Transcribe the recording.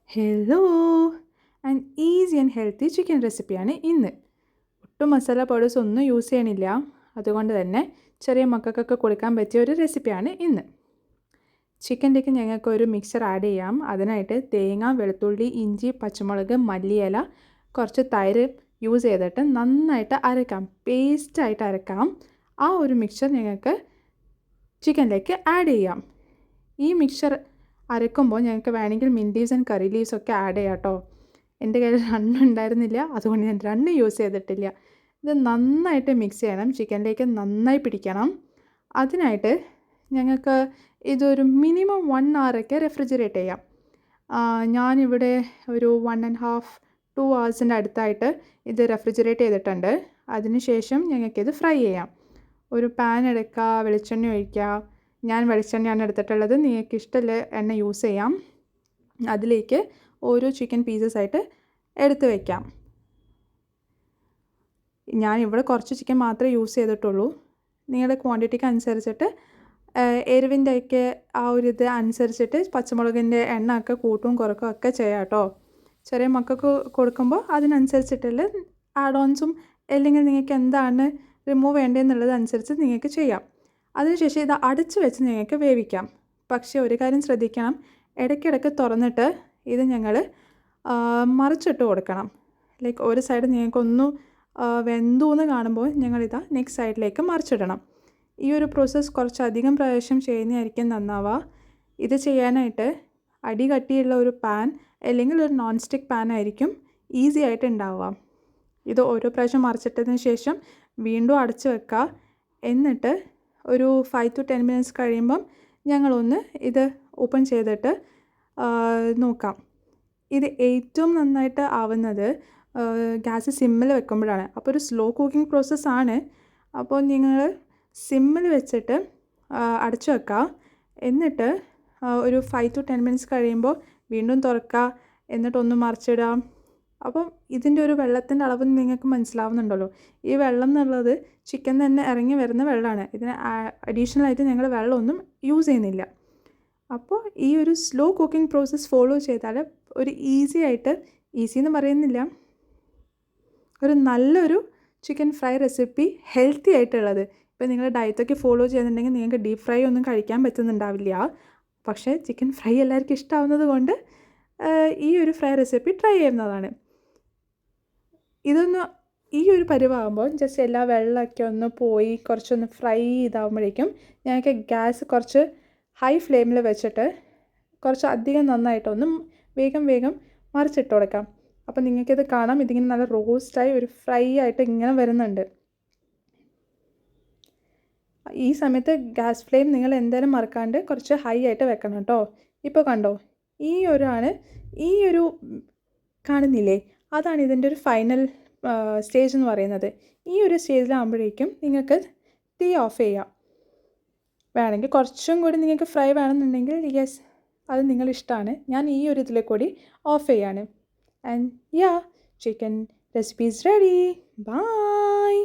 Hello and easy and healthy chicken റെസിപ്പിയാണ് ഇന്ന്. ഒട്ടും മസാല പൗഡേഴ്സ് ഒന്നും യൂസ് ചെയ്യണില്ല. അതുകൊണ്ട് തന്നെ ചെറിയ മക്കൾക്കൊക്കെ കൊടുക്കാൻ പറ്റിയ ഒരു റെസിപ്പിയാണ് ഇന്ന്. ചിക്കൻ്റെക്ക് ഞങ്ങൾക്ക് ഒരു മിക്സർ ആഡ് ചെയ്യാം. അതിനായിട്ട് തേങ്ങ, വെളുത്തുള്ളി, ഇഞ്ചി, പച്ചമുളക്, മല്ലിയില, കുറച്ച് തൈര് യൂസ് ചെയ്തിട്ട് നന്നായിട്ട് അരക്കാം, പേസ്റ്റായിട്ട് അരക്കാം. ആ ഒരു മിക്സർ ഞങ്ങൾക്ക് ചിക്കനിലേക്ക് ആഡ് ചെയ്യാം. ഈ മിക്സർ അരക്കുമ്പോൾ ഞങ്ങൾക്ക് വേണമെങ്കിൽ mint leaves and curry leaves ഒക്കെ ആഡ് ചെയ്യാം കേട്ടോ. എൻ്റെ കയ്യിൽ രണ്ടും ഉണ്ടായിരുന്നില്ല, അതുകൊണ്ട് ഞാൻ രണ്ടും യൂസ് ചെയ്തിട്ടില്ല. ഇത് നന്നായിട്ട് മിക്സ് ചെയ്യണം, ചിക്കനിലേക്ക് നന്നായി പിടിക്കണം. അതിനായിട്ട് ഞങ്ങൾക്ക് ഇതൊരു മിനിമം 1 hour റെഫ്രിജറേറ്റ് ചെയ്യാം. ഞാനിവിടെ ഒരു 1.5 to 2 hours അടുത്തായിട്ട് ഇത് റെഫ്രിജറേറ്റ് ചെയ്തിട്ടുണ്ട്. അതിനുശേഷം ഞങ്ങൾക്കിത് ഫ്രൈ ചെയ്യാം. ഒരു പാൻ എടുക്കുക, വെളിച്ചെണ്ണ ഒഴിക്കുക. ഞാൻ വെളിച്ചെണ്ണയാണ് എടുത്തിട്ടുള്ളത്, നിങ്ങൾക്ക് ഇഷ്ടമുള്ള എണ്ണ യൂസ് ചെയ്യാം. അതിലേക്ക് ഓരോ ചിക്കൻ പീസസ് ആയിട്ട് എടുത്ത് വയ്ക്കാം. ഞാനിവിടെ കുറച്ച് ചിക്കൻ മാത്രമേ യൂസ് ചെയ്തിട്ടുള്ളൂ. നിങ്ങളുടെ ക്വാണ്ടിറ്റിക്ക് അനുസരിച്ചിട്ട് എരിവിൻ്റെയൊക്കെ ആ ഒരു ഇത് അനുസരിച്ചിട്ട് പച്ചമുളകിൻ്റെ എണ്ണ ഒക്കെ കൂട്ടും കുറക്കും ഒക്കെ ചെയ്യാം കേട്ടോ. ചെറിയ മക്കൾക്ക് കൊടുക്കുമ്പോൾ അതിനനുസരിച്ചിട്ടുള്ള ആഡ് ഓൺസും അല്ലെങ്കിൽ നിങ്ങൾക്ക് എന്താണ് റിമൂവ് വേണ്ടതെന്നുള്ളത് അനുസരിച്ച് നിങ്ങൾക്ക് ചെയ്യാം. അതിനുശേഷം ഇത് അടച്ച് വെച്ച് നിങ്ങൾക്ക് വേവിക്കാം. പക്ഷേ ഒരു കാര്യം ശ്രദ്ധിക്കണം, ഇടയ്ക്കിടയ്ക്ക് തുറന്നിട്ട് ഇത് ഞങ്ങൾ മറിച്ചിട്ട് കൊടുക്കണം. ലൈക്ക് ഒരു സൈഡ് നിങ്ങൾക്കൊന്ന് വെന്തു എന്ന് കാണുമ്പോൾ ഞങ്ങളിതാ നെക്സ്റ്റ് സൈഡിലേക്ക് മറിച്ചിടണം. ഈ ഒരു പ്രോസസ്സ് കുറച്ചധികം പ്രാവശ്യം ചെയ്യുന്നതായിരിക്കും നന്നാവുക. ഇത് ചെയ്യാനായിട്ട് അടി കട്ടിയുള്ള ഒരു പാൻ അല്ലെങ്കിൽ ഒരു നോൺ സ്റ്റിക്ക് പാൻ ആയിരിക്കും ഈസി ആയിട്ട് ഉണ്ടാവുക. ഇത് ഓരോ പ്രാവശ്യം മറിച്ചിട്ടതിന് ശേഷം വീണ്ടും അടച്ച് വെക്കുക. എന്നിട്ട് ഒരു 5 to 10 minutes കഴിയുമ്പം ഞങ്ങളൊന്ന് ഇത് ഓപ്പൺ ചെയ്തിട്ട് നോക്കാം. ഇത് ഏറ്റവും നന്നായിട്ട് ആവുന്നത് ഗ്യാസ് സിമ്മിൽ വെക്കുമ്പോഴാണ്. അപ്പോൾ ഒരു സ്ലോ കുക്കിംഗ് പ്രോസസ്സാണ്. അപ്പോൾ നിങ്ങൾ സിമ്മിൽ വെച്ചിട്ട് അടച്ചു വെക്കുക. എന്നിട്ട് ഒരു 5 to 10 minutes കഴിയുമ്പോൾ വീണ്ടും തുറക്കുക, എന്നിട്ടൊന്ന് മറിച്ചിടാം. അപ്പം ഇതിൻ്റെ ഒരു വെള്ളത്തിൻ്റെ അളവ് നിങ്ങൾക്ക് മനസ്സിലാവുന്നുണ്ടല്ലോ. ഈ വെള്ളം എന്നുള്ളത് ചിക്കൻ തന്നെ ഇറങ്ങി വരുന്ന വെള്ളമാണ്. ഇതിന് അഡീഷണലായിട്ട് ഞങ്ങൾ വെള്ളമൊന്നും യൂസ് ചെയ്യുന്നില്ല. അപ്പോൾ ഈ ഒരു സ്ലോ കുക്കിംഗ് പ്രോസസ്സ് ഫോളോ ചെയ്താൽ ഒരു ഈസി എന്ന് പറയുന്നില്ല, ഒരു നല്ലൊരു ചിക്കൻ ഫ്രൈ റെസിപ്പി ഹെൽത്തി ആയിട്ടുള്ളത്. ഇപ്പോൾ നിങ്ങൾ ഡയറ്റൊക്കെ ഫോളോ ചെയ്യുന്നുണ്ടെങ്കിൽ നിങ്ങൾക്ക് ഡീപ്പ് ഫ്രൈ ഒന്നും കഴിക്കാൻ പറ്റുന്നുണ്ടാവില്ല. പക്ഷേ ചിക്കൻ ഫ്രൈ എല്ലാവർക്കും ഇഷ്ടമാവുന്നത് കൊണ്ട് ഈ ഒരു ഫ്രൈ റെസിപ്പി ട്രൈ ചെയ്യുന്നതാണ്. ഈ ഒരു പരിവാകുമ്പോൾ ജസ്റ്റ് എല്ലാ വെള്ളമൊക്കെ ഒന്ന് പോയി കുറച്ചൊന്ന് ഫ്രൈ ചെയ്താകുമ്പോഴേക്കും ഞങ്ങൾക്ക് ഗ്യാസ് കുറച്ച് ഹൈ ഫ്ലെയിമിൽ വെച്ചിട്ട് കുറച്ച് അധികം നന്നായിട്ടൊന്ന് വേഗം മറിച്ചിട്ട് കൊടുക്കാം. അപ്പോൾ നിങ്ങൾക്കിത് കാണാം, ഇതിങ്ങനെ നല്ല റോസ്റ്റായി ഒരു ഫ്രൈ ആയിട്ട് ഇങ്ങനെ വരുന്നുണ്ട്. ഈ സമയത്ത് ഗ്യാസ് ഫ്ലെയിം നിങ്ങൾ എന്തായാലും മറക്കാണ്ട് കുറച്ച് ഹൈ ആയിട്ട് വെക്കണം കേട്ടോ. ഇപ്പോൾ കണ്ടോ, ഈ ഒരു കാണുന്നില്ലേ, അതാണ് ഇതിൻ്റെ ഒരു ഫൈനൽ സ്റ്റേജ് എന്ന് പറയുന്നത്. ഈ ഒരു സ്റ്റേജിലാകുമ്പോഴേക്കും നിങ്ങൾക്ക് തീ ഓഫ് ചെയ്യാം. വേണമെങ്കിൽ കുറച്ചും കൂടി നിങ്ങൾക്ക് ഫ്രൈ വേണമെന്നുണ്ടെങ്കിൽ യെസ്, അത് നിങ്ങളിഷ്ടമാണ്. ഞാൻ ഈ ഒരു ഇതിൽ കൂടി ഓഫ് ചെയ്യാണ്. And yeah, chicken recipe is ready. By.